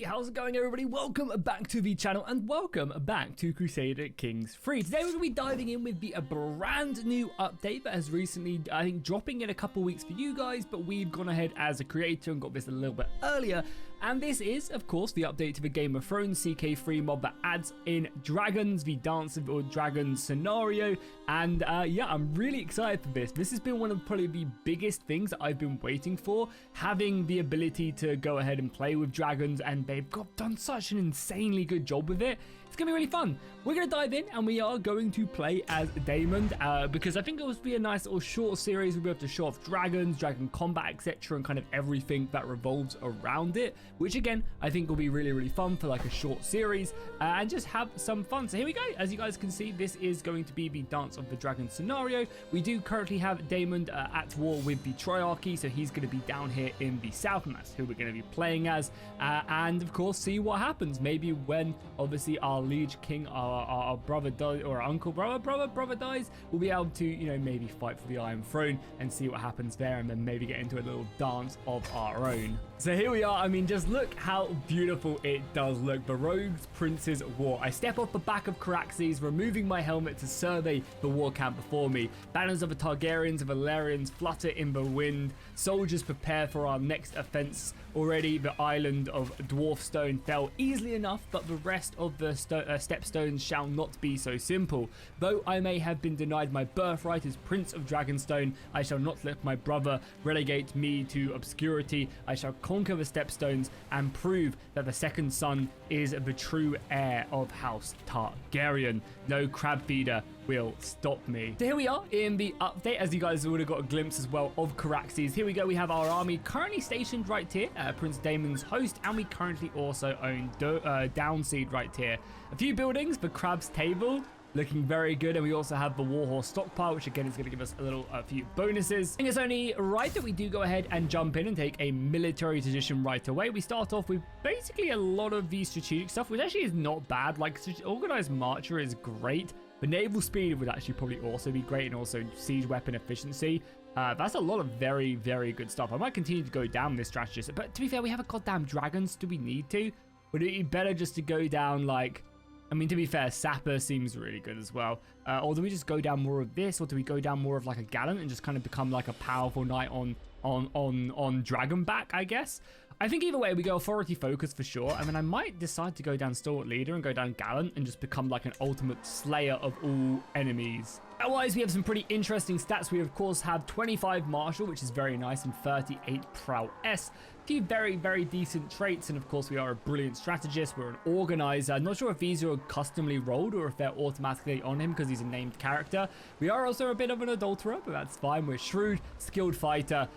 how's it going everybody? Welcome back to the channel and welcome back to Crusader Kings 3. Today we're going to be diving in with a brand new update that has recently, I think, dropping in a couple weeks for you guys, but we've gone ahead as a creator and got this a little bit earlier. And this is, of course, the update to the Game of Thrones CK3 mod that adds in dragons, the Dance of Dragons scenario. And yeah, I'm really excited for this. This has been one of probably the biggest things that I've been waiting for, having the ability to go ahead and play with dragons, and they've done such an insanely good job with it. It's going to be really fun. We're going to dive in and we are going to play as Daemon because I think it will be a nice little short series. We'll be able to show off dragons, dragon combat, etc. and kind of everything that revolves around it, which again, I think will be really, really fun for like a short series and just have some fun. So here we go. As you guys can see, this is going to be the Dance of the Dragon scenario. We do currently have Daemon at war with the Triarchy, so he's going to be down here in the south, and that's who we're going to be playing as. And of course, see what happens. Maybe when obviously our liege king, our brother dies, or our uncle brother dies, we'll be able to, you know, maybe fight for the Iron Throne and see what happens there, and then maybe get into a little dance of our own. So here we are. I mean, just look how beautiful it does look. The Rogues Prince's War. I step off the back of Caraxes, removing my helmet to survey the war camp before me. Banners of the Targaryens and Valerians flutter in the wind. Soldiers prepare for our next offense. Already the island of Dwarfstone fell easily enough, but the rest of the Stepstones shall not be so simple. Though I may have been denied my birthright as Prince of Dragonstone, I shall not let my brother relegate me to obscurity. I shall conquer the Stepstones and prove that the second son is the true heir of House Targaryen. No crab feeder will stop me. So here we are in the update, as you guys would have got a glimpse as well of Caraxes. Here we go. We have our army currently stationed right here, Prince Daemon's host, and we currently also own Downseed right here. A few buildings, the Crab's Table, looking very good, and we also have the Warhorse stockpile, which again is going to give us a few bonuses. I think it's only right that we do go ahead and jump in and take a military position right away. We start off with basically a lot of the strategic stuff, which actually is not bad. Like, organized marcher is great. The naval speed would actually probably also be great, and also siege weapon efficiency. That's a lot of very, very good stuff. I might continue to go down this strategist, but to be fair, we have a goddamn dragons. Do we need to? Would it be better just to go down like... I mean, to be fair, Sapper seems really good as well. Or do we just go down more of this, or do we go down more of like a Gallant and just kind of become like a powerful knight on Dragonback, I guess? I think either way, we go authority focus for sure. I mean, I might decide to go down Stalwart Leader and go down Gallant and just become like an ultimate slayer of all enemies. Otherwise, we have some pretty interesting stats. We, of course, have 25 Martial, which is very nice, and 38 Prowess. A few very, very decent traits, and of course, we are a brilliant strategist. We're an organizer. I'm not sure if these are customly rolled or if they're automatically on him because he's a named character. We are also a bit of an adulterer, but that's fine. We're shrewd, skilled fighter.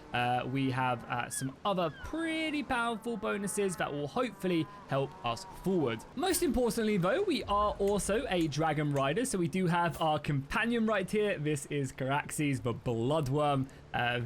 We have some other pretty powerful bonuses that will hopefully help us forward. Most importantly, though, we are also a dragon rider, so we do have our companion right here. This is Caraxes, the Bloodworm.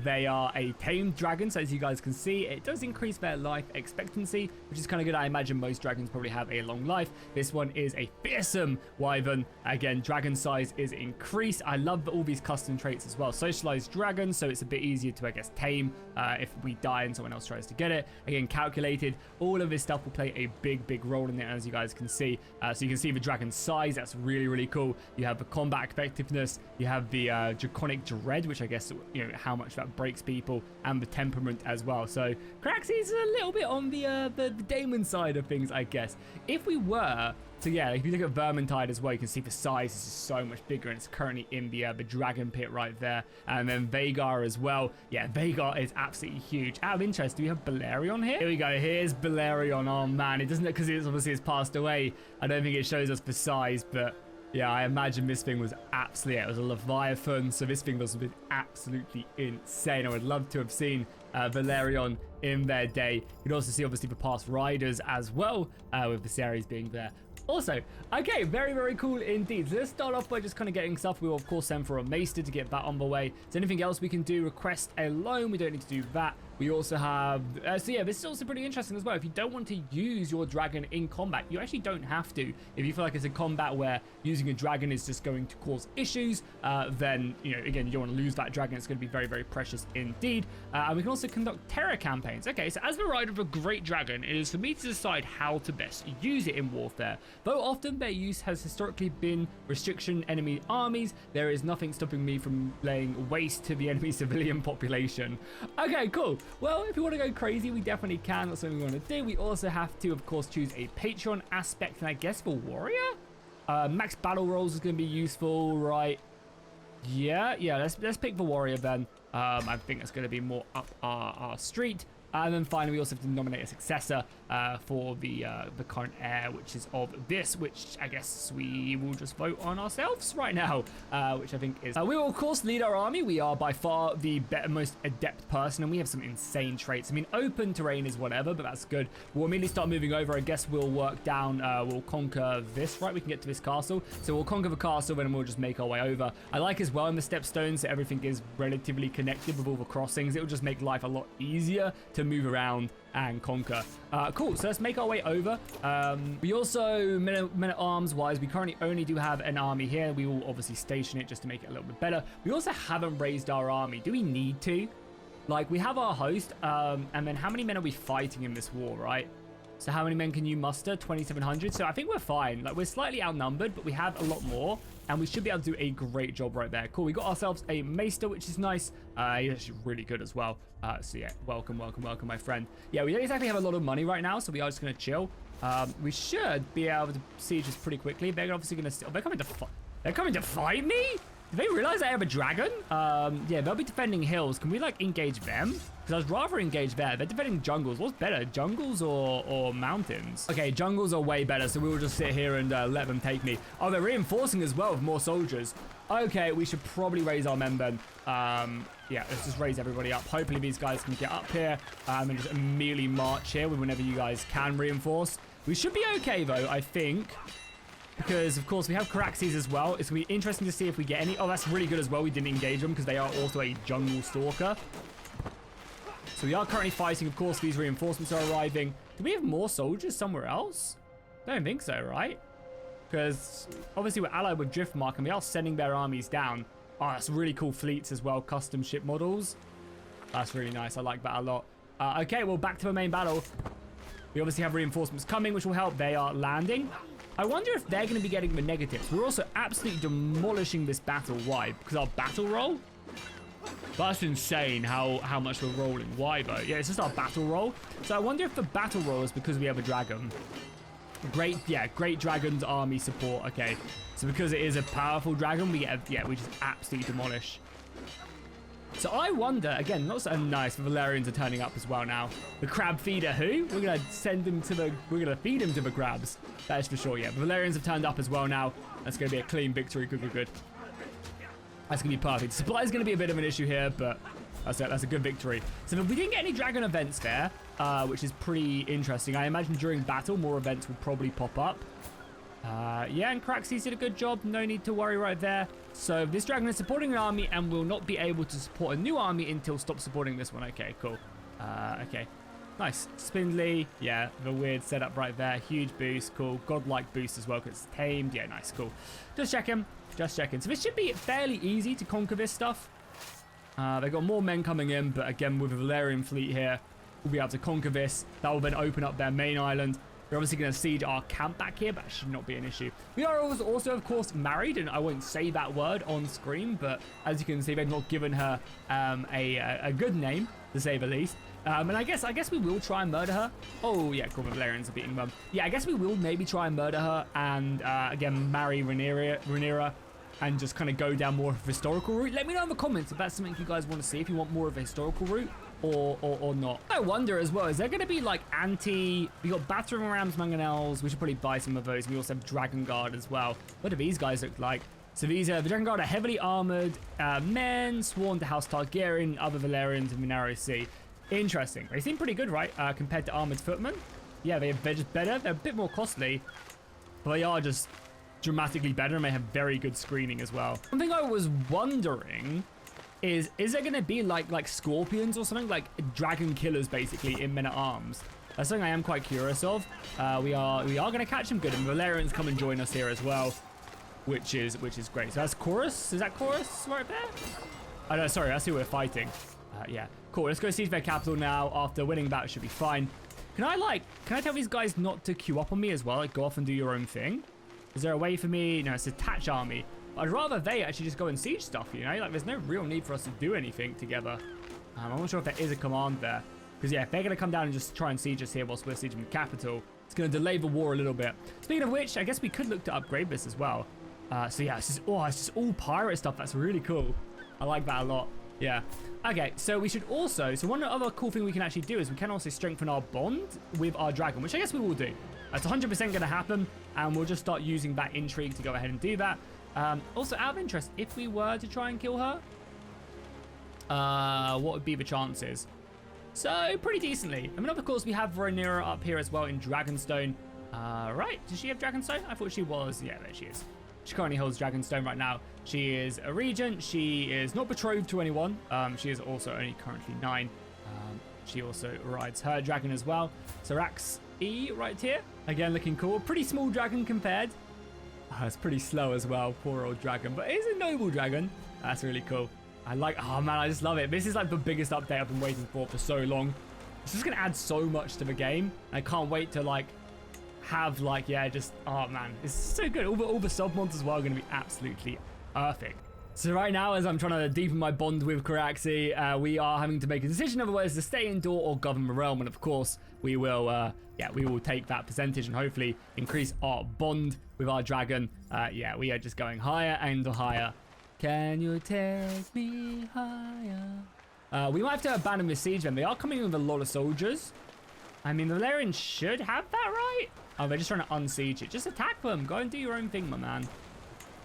They are a tamed dragon, so as you guys can see, it does increase their life expectancy, which is kind of good. I imagine most dragons probably have a long life. This one is a fearsome wyvern. Again, dragon size is increased. I love all these custom traits as well. Socialized dragon, so it's a bit easier to, I guess, tame if we die and someone else tries to get it. Again, calculated. All of this stuff will play a big, big role in it, as you guys can see. So you can see the dragon size. That's really, really cool. You have the combat effectiveness. You have the draconic dread, which I guess, you know, how much that breaks people, and the temperament as well. So Caraxes is a little bit on the Daemon side of things, I guess. If we were to, yeah, if you look at Vermintide as well, you can see the size is just so much bigger, and it's currently in the dragon pit right there. And then Vhagar as well. Yeah, Vhagar is absolutely huge. Out of interest, do we have Balerion here? Here we go. Here's Balerion. Oh man, it doesn't, because it's obviously it's passed away. I don't think it shows us the size, but yeah, I imagine this thing was absolutely, it was a Leviathan, so this thing must have been absolutely insane. I would love to have seen Valerion in their day. You can also see obviously the past riders as well, with the series being there. Also, okay, very, very cool indeed. So let's start off by just kind of getting stuff. We will, of course, send for a maester to get that on the way. Is there anything else we can do? Request a loan. We don't need to do that. We also have, so yeah, this is also pretty interesting as well. If you don't want to use your dragon in combat, you actually don't have to. If you feel like it's a combat where using a dragon is just going to cause issues, then, you know, again, you don't want to lose that dragon. It's going to be very, very precious indeed. And we can also conduct terror campaigns. Okay, so as the rider of a great dragon, it is for me to decide how to best use it in warfare. Though often their use has historically been restriction enemy armies, there is nothing stopping me from laying waste to the enemy civilian population. Okay, cool. Well, if we want to go crazy, we definitely can. That's something we want to do. We also have to, of course, choose a Patreon aspect, and I guess for warrior, max battle rolls is going to be useful, right? Yeah. Let's pick the warrior then. I think that's going to be more up our street. And then finally, we also have to nominate a successor for the current heir, which is of this, which I guess we will just vote on ourselves right now, which I think is... we will, of course, lead our army. We are by far the most adept person, and we have some insane traits. I mean, open terrain is whatever, but that's good. We'll immediately start moving over. I guess we'll work down, we'll conquer this, right? We can get to this castle. So we'll conquer the castle, and then we'll just make our way over. I like as well in the Stepstones that everything is relatively connected with all the crossings. It will just make life a lot easier to move around and conquer. Cool, so let's make our way over. We also, men-at-arms wise, we currently only do have an army here. We will obviously station it just to make it a little bit better. We also haven't raised our army. Do we need to? Like, we have our host, and then how many men are we fighting in this war, right? So how many men can you muster? 2,700. So I think we're fine. Like, we're slightly outnumbered, but we have a lot more, and we should be able to do a great job right there. Cool. We got ourselves a maester, which is nice. He's actually really good as well. So yeah, welcome, my friend. Yeah, we don't exactly have a lot of money right now, so we are just gonna chill. We should be able to siege this pretty quickly. They're obviously gonna. Oh, they're coming to fight me. Do they realize I have a dragon? Yeah, they'll be defending hills. Can we, like, engage them? Because I'd rather engage there. They're defending jungles. What's better, jungles or mountains? Okay, jungles are way better, so we will just sit here and let them take me. Oh, they're reinforcing as well with more soldiers. Okay, we should probably raise our men then. Yeah, let's just raise everybody up. Hopefully these guys can get up here and just immediately march here whenever you guys can reinforce. We should be okay, though, I think. Because, of course, we have Caraxes as well. It's going to be interesting to see if we get any. Oh, that's really good as well. We didn't engage them because they are also a jungle stalker. So we are currently fighting. Of course, these reinforcements are arriving. Do we have more soldiers somewhere else? I don't think so, right? Because, obviously, we're allied with Driftmark, and we are sending their armies down. Oh, that's really cool fleets as well. Custom ship models. That's really nice. I like that a lot. Okay, well, back to the main battle. We obviously have reinforcements coming, which will help. They are landing. I wonder if they're going to be getting the negatives. We're also absolutely demolishing this battle. Why? Because our battle roll? That's insane how much we're rolling. Why, though? Yeah, it's just our battle roll. So I wonder if the battle roll is because we have a dragon. Great dragon's army support. Okay, so because it is a powerful dragon, we get, we just absolutely demolish. So I wonder, again, not so nice, the Valerians are turning up as well now. The crab feeder who? We're going to send him to the, we're going to feed him to the crabs. That is for sure, yeah. The Valerians have turned up as well now. That's going to be a clean victory, good. That's going to be perfect. Supply is going to be a bit of an issue here, but that's it, that's a good victory. So we didn't get any dragon events there, which is pretty interesting. I imagine during battle, more events will probably pop up. Yeah, and Caraxes did a good job. No need to worry right there. So this dragon is supporting an army and will not be able to support a new army until stop supporting this one. Okay, cool. Okay. Nice. Spindly. Yeah, the weird setup right there. Huge boost. Cool. Godlike boost as well because it's tamed. Yeah, nice. Cool. Just checking. So this should be fairly easy to conquer this stuff. They've got more men coming in, but again, with a Valerian fleet here, we'll be able to conquer this. That will then open up their main island. We're obviously going to siege our camp back here, but that should not be an issue. We are also, of course, married, and I won't say that word on screen, but as you can see, they've not given her a good name, to say the least. And I guess we will try and murder her. Oh, yeah, cool, the Valerians are beating them. Yeah, I guess we will maybe try and murder her and, again, marry Rhaenyra and just kind of go down more of a historical route. Let me know in the comments if that's something you guys want to see, if you want more of a historical route. Or not. I wonder as well, is there going to be like we got battering rams, mangonels. We should probably buy some of those. We also have Dragon Guard as well. What do these guys look like? So these are the Dragon Guard are heavily armored men sworn to House Targaryen, other Valerians in the Narrow Sea. Interesting. They seem pretty good, right? Compared to armored footmen. Yeah, they're just better. They're a bit more costly, but they are just dramatically better, and they have very good screening as well. One thing I was wondering is there going to be like scorpions or something, like dragon killers basically in men-at-arms? That's something I am quite curious of. We are going to catch them good, and Valerians come and join us here as well, which is great. So that's Chorus. Is that Chorus right there? Oh no, sorry, that's who we're fighting. Yeah, cool. Let's go siege their capital now. After winning that, should be fine. Can I tell these guys not to queue up on me as well? Like, go off and do your own thing? Is there a way for me? No, it's attach army. I'd rather they actually just go and siege stuff, you know? Like, there's no real need for us to do anything together. I'm not sure if there is a command there. Because, yeah, if they're going to come down and just try and siege us here whilst we're sieging the capital, it's going to delay the war a little bit. Speaking of which, I guess we could look to upgrade this as well. So, yeah, it's just all pirate stuff. That's really cool. I like that a lot. Yeah. Okay, so we should also... So one other cool thing we can actually do is we can also strengthen our bond with our dragon, which I guess we will do. That's 100% going to happen, and we'll just start using that intrigue to go ahead and do that. Also, out of interest, if we were to try and kill her, what would be the chances? So, pretty decently. I mean, of course, we have Rhaenyra up here as well in Dragonstone. Right, does she have Dragonstone? I thought she was. Yeah, there she is. She currently holds Dragonstone right now. She is a regent. She is not betrothed to anyone. She is also only currently 9. She also rides her dragon as well. Syrax E right here. Again, looking cool. Pretty small dragon compared. It's pretty slow as well. Poor old dragon. But it is a noble dragon. That's really cool. I like... Oh, man, I just love it. This is like the biggest update I've been waiting for so long. It's just going to add so much to the game. I can't wait to, like... have like, yeah, just, oh man, it's so good. All the sub mods as well are going to be absolutely perfect. So right now, as I'm trying to deepen my bond with Triarchy, we are having to make a decision of whether to stay indoor or govern the realm, and of course we will we will take that percentage and hopefully increase our bond with our dragon. Yeah, we are just going higher and higher. Can you take me higher? We might have to abandon the siege then. They are coming in with a lot of soldiers. I mean, the Valerians should have that, right? Oh, they're just trying to unsiege it. Just attack them. Go and do your own thing, my man.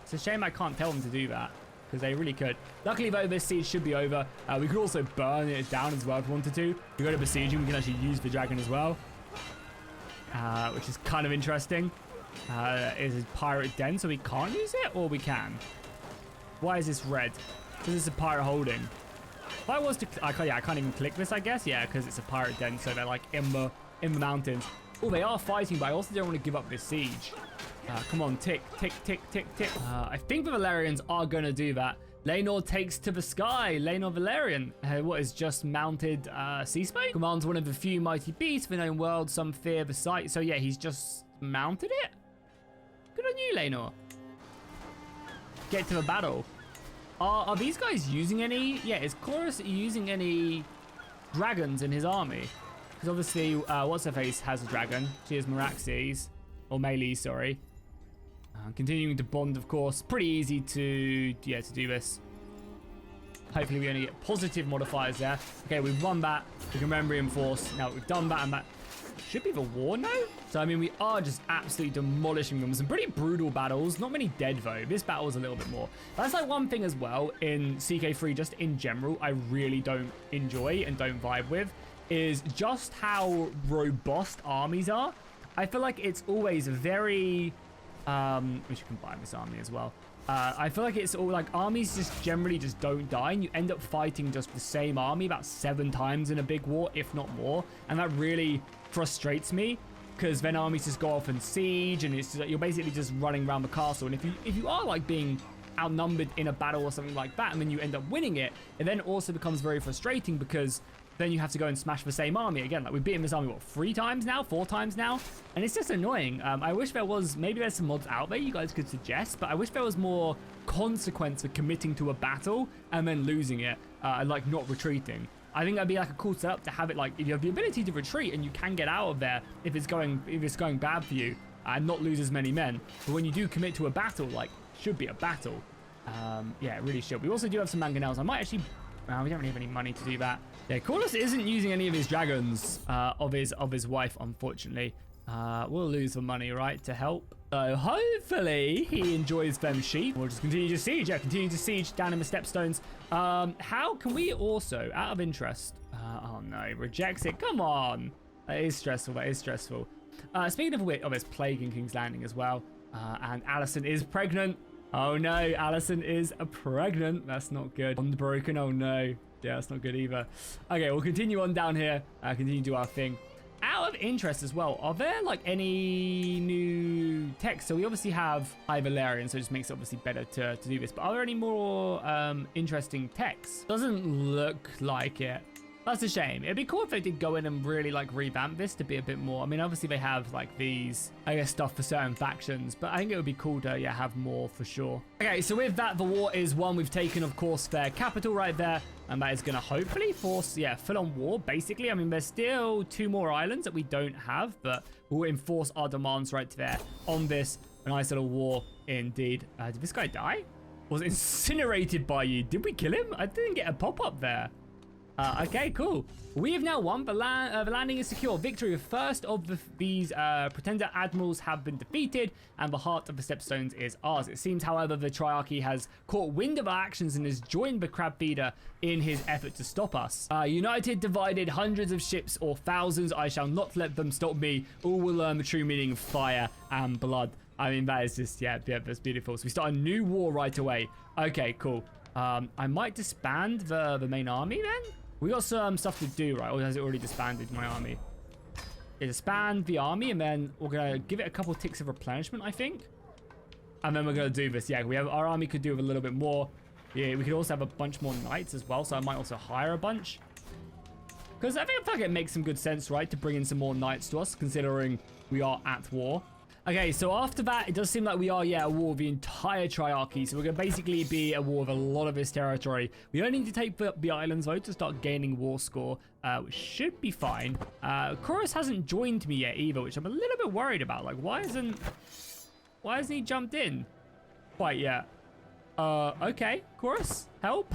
It's a shame I can't tell them to do that, because they really could. Luckily, though, this siege should be over. We could also burn it down as well if we wanted to. If we go to besieging, we can actually use the dragon as well, which is kind of interesting. Is a pirate den, so we can't use it, or we can? Why is this red? Because it's a pirate holding. If I was to... I can't even click this, I guess. Yeah, because it's a pirate den, so they're like in the mountains. Oh, they are fighting, but I also don't want to give up this siege. Come on, tick, tick, tick, tick, tick. I think the Valerians are going to do that. Laenor takes to the sky. Laenor Valerian, what is just mounted sea spade? Commands one of the few mighty beasts of the known world. Some fear the sight. So yeah, he's just mounted it. Good on you, Laenor. Get to the battle. Are these guys using any... Yeah, is Chorus using any dragons in his army? Because obviously, What's-Her-Face has a dragon. She is Meraxes. Or Melee, sorry. Continuing to bond, of course. Pretty easy to do this. Hopefully, we only get positive modifiers there. Okay, we've won that. We can then reinforce. Now, we've done that, and that should be the war now. So, I mean, we are just absolutely demolishing them. Some pretty brutal battles. Not many dead, though. This battle is a little bit more. That's like one thing as well in CK3, just in general, I really don't enjoy and don't vibe with, is just how robust armies are. I feel like it's always very... we should combine this army as well. I feel like it's all like armies just generally just don't die, and you end up fighting just the same army about 7 times in a big war, if not more. And that really frustrates me, because then armies just go off and siege, and it's just, you're basically just running around the castle. And if you are like being outnumbered in a battle or something like that, and then you end up winning it, it then also becomes very frustrating, because then you have to go and smash the same army again. Like, we've beaten this army, what, 3 times now? 4 times now? And it's just annoying. I wish there was, maybe there's some mods out there you guys could suggest, but I wish there was more consequence for committing to a battle and then losing it, and like not retreating. I think that'd be like a cool setup to have it, like, if you have the ability to retreat and you can get out of there if it's going bad for you and not lose as many men. But when you do commit to a battle, like, should be a battle. Yeah, it really should. We also do have some mangonels. I might actually... we don't really have any money to do that. Yeah, Corlys isn't using any of his dragons of his wife, unfortunately. We'll lose the money, right, to help. So hopefully he enjoys them sheep. We'll just continue to siege. Yeah, continue to siege down in the Stepstones. How can we also, out of interest... oh no, rejects it. Come on. That is stressful. That is stressful. Speaking of which, there's plague in King's Landing as well. And Alicent is pregnant. Oh no, Alison is pregnant. That's not good. Unbroken, oh no. Yeah, that's not good either. Okay, we'll continue on down here. Continue to do our thing. Out of interest as well, are there like any new texts? So we obviously have High Valyrian, so it just makes it obviously better to do this. But are there any more interesting texts? Doesn't look like it. That's a shame. It'd be cool if they did go in and really like revamp this to be a bit more. I mean, obviously they have like these, I guess, stuff for certain factions, but I think it would be cool to, yeah, have more for sure. Okay, so with that, the war is won. We've taken, of course, their capital right there, and that is going to hopefully force, yeah, full-on war, basically. I mean, there's still 2 more islands that we don't have, but we'll enforce our demands right there on this. A nice little war indeed. Did this guy die? Was incinerated by you. Did we kill him? I didn't get a pop-up there. Okay, cool. We have now won. The landing is secure. Victory. The first of these pretender admirals have been defeated, and the heart of the Stepstones is ours. It seems, however, the Triarchy has caught wind of our actions and has joined the crab feeder in his effort to stop us. United, divided, hundreds of ships or thousands, I shall not let them stop me. All will learn the true meaning of fire and blood. I mean, that is just, yeah, that's beautiful. So we start a new war right away. Okay, cool. I might disband the main army then? We got some stuff to do, right? Or has it already disbanded my army? Yeah, disband the army, and then we're gonna give it a couple ticks of replenishment, I think. And then we're gonna do this. Yeah, we have our army could do with a little bit more. Yeah, we could also have a bunch more knights as well, so I might also hire a bunch. Because I feel like it makes some good sense, right, to bring in some more knights to us, considering we are at war. Okay, so after that, it does seem like we are, yeah, at war with the entire Triarchy. So we're going to basically be at war with a lot of this territory. We only need to take the islands, though, to start gaining war score, which should be fine. Chorus hasn't joined me yet, either, which I'm a little bit worried about. Like, why hasn't he jumped in quite yet? Okay, Chorus, help.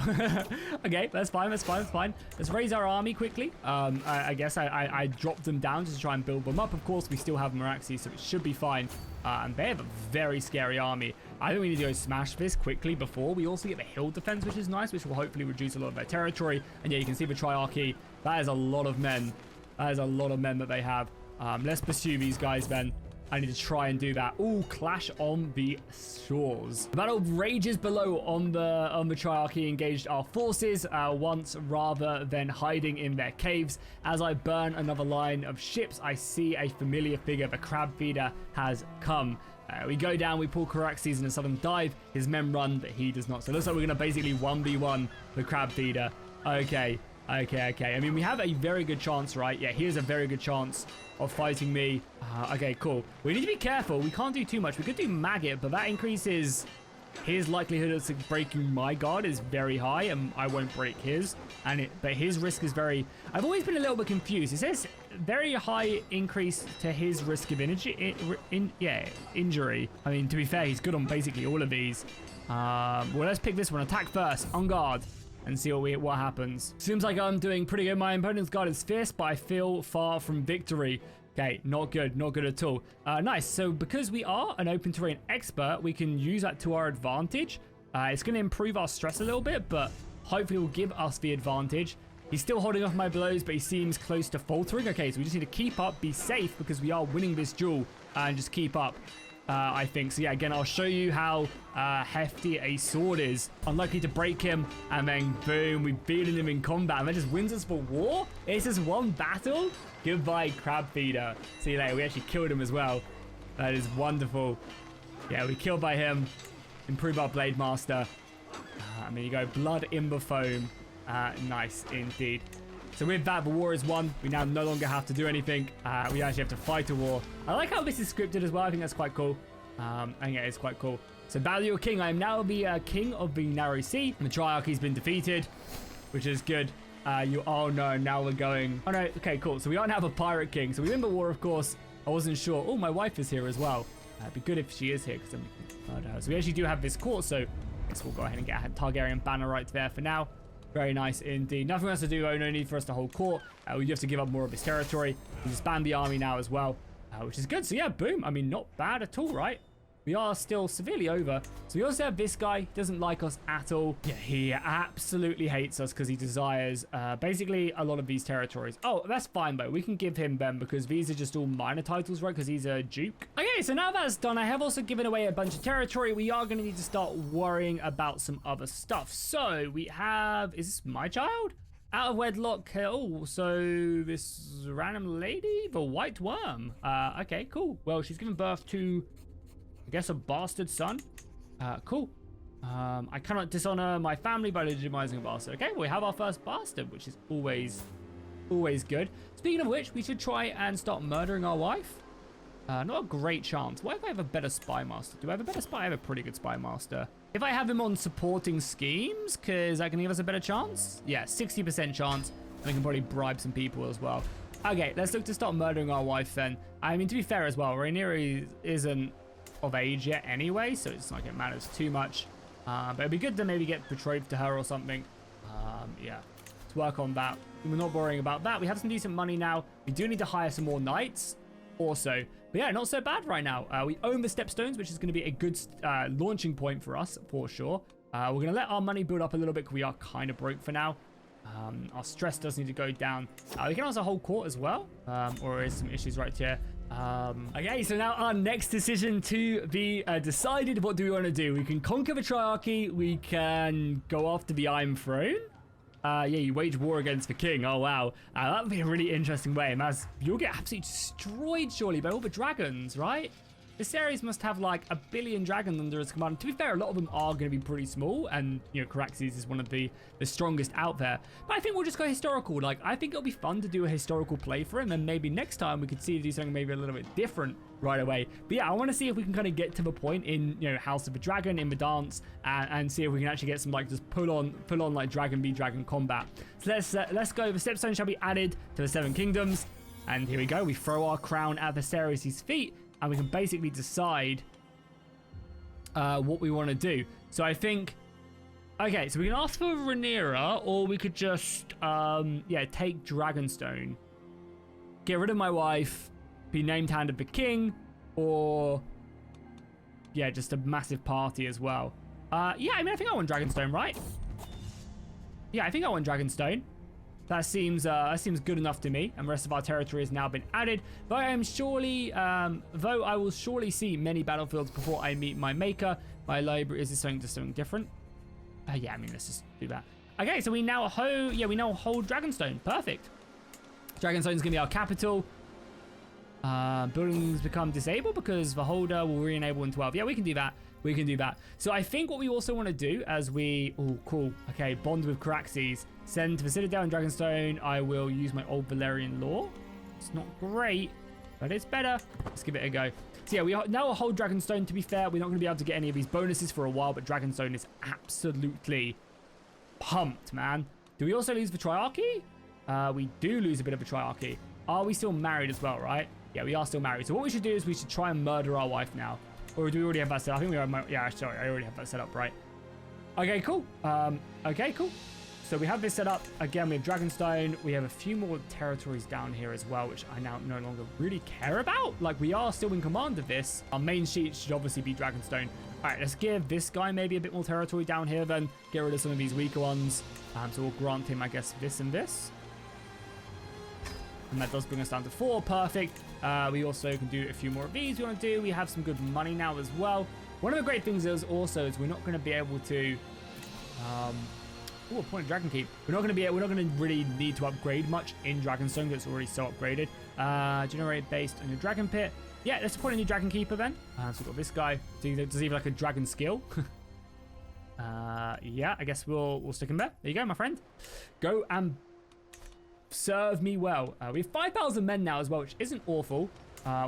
Okay, that's fine, that's fine, that's fine. Let's raise our army quickly. I guess I dropped them down just to try and build them up. Of course, we still have Meraxi, so it should be fine. And they have a very scary army. I think we need to go smash this quickly before. We also get the hill defense, which is nice, which will hopefully reduce a lot of their territory. And yeah, you can see the Triarchy. That is a lot of men. That is a lot of men that they have. Let's pursue these guys then. I need to try and do that. Ooh, clash on the shores. The battle rages below on the Triarchy engaged our forces once rather than hiding in their caves. As I burn another line of ships, I see a familiar figure. The crab feeder has come. We go down, we pull Caraxes in a sudden dive. His men run, but he does not. So it looks like we're going to basically 1v1 the crab feeder. Okay. I mean, we have a very good chance, right? Yeah, here's a very good chance of fighting me. Okay, cool. We need to be careful. We can't do too much. We could do Maggot, but that increases his likelihood of breaking my guard is very high, and I won't break his. But his risk is very... I've always been a little bit confused. It says very high increase to his risk of injury. I mean, to be fair, he's good on basically all of these. Well, let's pick this one. Attack first, on guard. And see what happens. Seems like I'm doing pretty good. My opponent's guard is fierce, but I feel far from victory. Okay, not good at all. Nice. So because we are an open terrain expert, we can use that to our advantage. It's going to improve our stress a little bit, but hopefully will give us the advantage. He's still holding off my blows, but he seems close to faltering. Okay, so we just need to keep up, be safe, because we are winning this duel, and just keep up. I think. So yeah, again, I'll show you how hefty a sword is. Unlikely to break him, and then boom, we've beaten him in combat, and that just wins us for war? It's just one battle? Goodbye, crab feeder. See you later. We actually killed him as well. That is wonderful. Yeah, we killed by him. Improve our blade master. And there you go, blood in the foam. Nice indeed. So with that, the war is won. We now no longer have to do anything. We actually have to fight a war. I like how this is scripted as well. I think that's quite cool. I think it is quite cool. So battle your king. I am now the king of the narrow sea. The Triarchy's been defeated, which is good. Oh no, now we're going. Oh no, okay, cool. So we are now the pirate king. So we win the war, of course. I wasn't sure. Oh, my wife is here as well. It'd be good if she is here, because then we can murder her. So we actually do have this court, so I guess we'll go ahead and get a Targaryen banner right there for now. Very nice indeed. Nothing else to do. No need for us to hold court. We do have to give up more of this territory. We disband the army now as well, which is good. So yeah, boom. I mean, not bad at all, right? We are still severely over. So we also have this guy. Doesn't like us at all. Yeah, he absolutely hates us because he desires basically a lot of these territories. Oh, that's fine, though. We can give him them because these are just all minor titles, right? Because he's a duke. Okay, so now that's done, I have also given away a bunch of territory. We are going to need to start worrying about some other stuff. So we have... Is this my child? Out of wedlock. Oh, so this random lady, the white worm. Okay, cool. Well, she's given birth to... I guess a bastard son. Cool. I cannot dishonor my family by legitimizing a bastard. Okay, well, we have our first bastard, which is always good. Speaking of which, we should try and start murdering our wife. Not a great chance. What if I have a better spy master? Do I have a better spy? I have a pretty good spy master. If I have him on supporting schemes, because that can give us a better chance. Yeah, 60% chance. And we can probably bribe some people as well. Okay, let's look to start murdering our wife then. I mean, to be fair as well, Rhaenyra isn't of age yet anyway, so it's not like it matters too much. But it'd be good to maybe get betrothed to her or something. Yeah, let's work on that. We're not worrying about that. We have some decent money now. We do need to hire some more knights also. But yeah, not so bad right now. We own the Stepstones, which is going to be a good launching point for us, for sure. We're going to let our money build up a little bit because we are kind of broke for now. Our stress does need to go down. We can also hold court as well, or is some issues right here. Okay, so now our next decision to be decided. What do we want to do? We can conquer the Triarchy. We can go after the Iron Throne. Yeah, you wage war against the king. Oh, wow. That would be a really interesting way. As you'll get absolutely destroyed, surely, by all the dragons, right? This series must have like 1 billion dragons under its command. To be fair, a lot of them are going to be pretty small, and you know, Caraxes is one of the strongest out there. But I think we'll just go historical. Like, I think it'll be fun to do a historical play for him, and maybe next time we could see do something maybe a little bit different right away. But yeah, I want to see if we can kind of get to the point in, you know, House of the Dragon in the dance, and see if we can actually get some like just pull on like dragon v dragon combat. So let's go. The Stepstone shall be added to the 7 kingdoms, and here we go. We throw our crown at Viserys' feet. And we can basically decide what we want to do. So I think, okay, so we can ask for Rhaenyra, or we could just, yeah, take Dragonstone, get rid of my wife, be named Hand of the King, or, yeah, just a massive party as well. Yeah, I mean, I think I want Dragonstone, right? Yeah, I think I want Dragonstone. That seems good enough to me, and the rest of our territory has now been added. Though I am surely, though I will surely see many battlefields before I meet my maker. My library, is this something different? Yeah, I mean, let's just do that. Okay, so we now hold Dragonstone. Perfect. Dragonstone is gonna be our capital. Buildings become disabled because the holder will re-enable in 12. Yeah, we can do that. We can do that. So I think what we also want to do as we... Oh, cool. Okay, bond with Caraxes. Send to the Citadel and Dragonstone. I will use my old Valyrian law. It's not great, but it's better. Let's give it a go. So yeah, we are now hold Dragonstone. To be fair, we're not going to be able to get any of these bonuses for a while, but Dragonstone is absolutely pumped, man. Do we also lose the Triarchy? We do lose a bit of a Triarchy. Are we still married as well, right? Yeah, we are still married. So what we should do is we should try and murder our wife now. Or do we already have that set up? I think we are. Yeah, sorry, I already have that set up, right? Okay, cool. Okay, cool. So we have this set up. Again, we have Dragonstone. We have a few more territories down here as well, which I now no longer really care about. Like, we are still in command of this. Our main sheet should obviously be Dragonstone. All right, let's give this guy maybe a bit more territory down here then. Get rid of some of these weaker ones. So we'll grant him, I guess, this and this. And that does bring us down to 4. Perfect. We also can do a few more of these we want to do. We have some good money now as well. One of the great things is also is we're not going to be able to... Oh, point of Dragon Keep. We're not going to really need to upgrade much in Dragonstone that's already so upgraded. Generate based on your Dragon Pit. Yeah, let's put a new Dragon Keeper then. So we've got this guy. Does he have like a dragon skill? Yeah, I guess we'll stick him there. There you go, my friend. Go and serve me well. We have 5,000 men now as well, which isn't awful.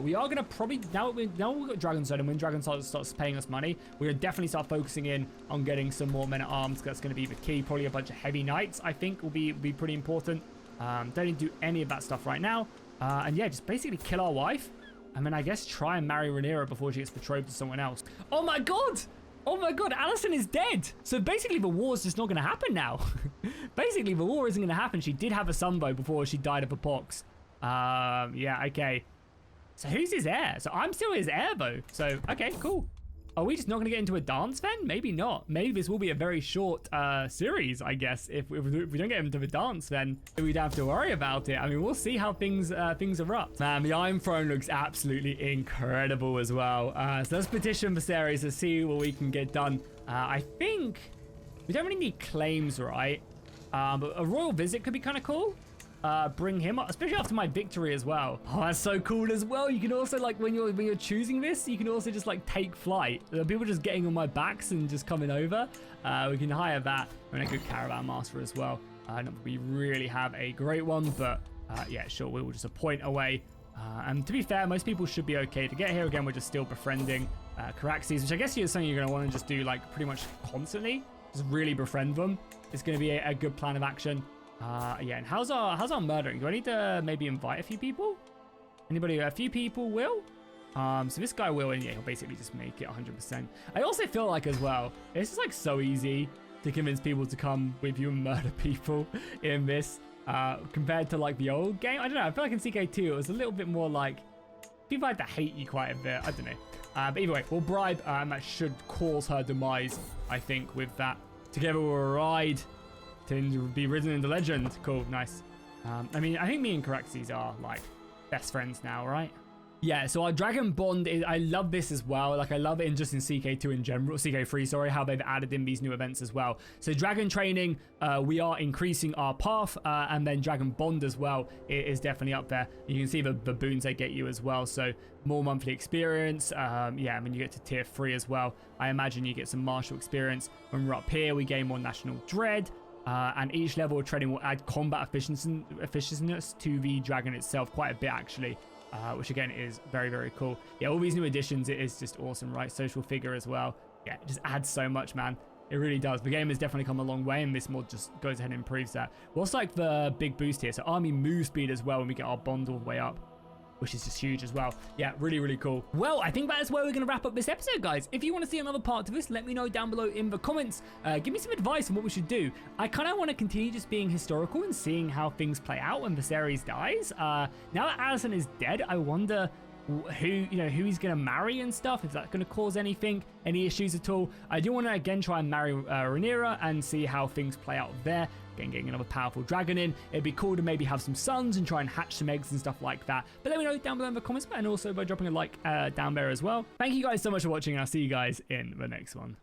We are going to probably, now we've got Dragonstone, and when Dragonstone starts paying us money, we're going to definitely start focusing in on getting some more men-at-arms, because that's going to be the key. Probably a bunch of heavy knights, I think, will be pretty important. Don't need to do any of that stuff right now. And yeah, just basically kill our wife, and then I guess try and marry Rhaenyra before she gets betrothed to someone else. Oh my god! Oh my god, Alicent is dead! So basically the war's just not going to happen now. Basically the war isn't going to happen. She did have a son though before she died of a pox. Yeah, okay. So who's his heir? So I'm still his heir though. So, okay, cool. Are we just not going to get into a dance then? Maybe not. Maybe this will be a very short series, I guess. If we don't get into the dance, then we don't have to worry about it. I mean, we'll see how things erupt. Man, the Iron Throne looks absolutely incredible as well. So let's petition Viserys to see what we can get done. I think we don't really need claims, right? But a royal visit could be kind of cool. Bring him up, especially after my victory as well. Oh, that's so cool as well. You can also, like, when you're choosing this, you can also just like take flight. People just getting on my backs and just coming over. We can hire that. And a good caravan master as well. Not that we really have a great one, but yeah, sure, we will just appoint away. And to be fair, most people should be okay to get here. Again, we're just still befriending Caraxes, which I guess is something you're going to want to just do like pretty much constantly. Just really befriend them. It's going to be a good plan of action. Yeah, and how's our murdering? Do I need to maybe invite a few people? Anybody? A few people will? So this guy will, and yeah, he'll basically just make it 100%. I also feel like as well, it's just like so easy to convince people to come with you and murder people in this, compared to like the old game. I don't know, I feel like in CK2 it was a little bit more like, people had to hate you quite a bit, I don't know. But either way, we'll bribe, and that should cause her demise, I think, with that. Together we'll ride to be risen into legend. Cool, nice. I mean, I think me and Caraxes are like best friends now, right? Yeah, so our dragon bond is, I love this as well. Like, I love it in just in CK2 in general, CK3, sorry, how they've added in these new events as well. So dragon training, we are increasing our path, and then dragon bond as well is definitely up there. You can see the boons they get you as well. So more monthly experience. Yeah, I mean, you get to tier 3 as well. I imagine you get some martial experience. When we're up here, we gain more national dread. And each level of training will add combat efficiency to the dragon itself quite a bit, actually. Which again is very, very cool. Yeah, all these new additions, it is just awesome, right? Social figure as well. Yeah, it just adds so much, man. It really does. The game has definitely come a long way, and this mod just goes ahead and improves that. What's like the big boost here? So army move speed as well when we get our bond all the way up, which is just huge as well. Yeah, really, really cool. Well, I think that is where we're going to wrap up this episode, guys. If you want to see another part to this, let me know down below in the comments. Give me some advice on what we should do. I kind of want to continue just being historical and seeing how things play out when Viserys dies. Now that Alicent is dead, I wonder who he's going to marry and stuff. Is that going to cause any issues at all? I do want to again try and marry Rhaenyra and see how things play out there. Again, getting another powerful dragon in. It'd be cool to maybe have some sons and try and hatch some eggs and stuff like that. But let me know down below in the comments, and also by dropping a like down there as well. Thank you guys so much for watching, and I'll see you guys in the next one.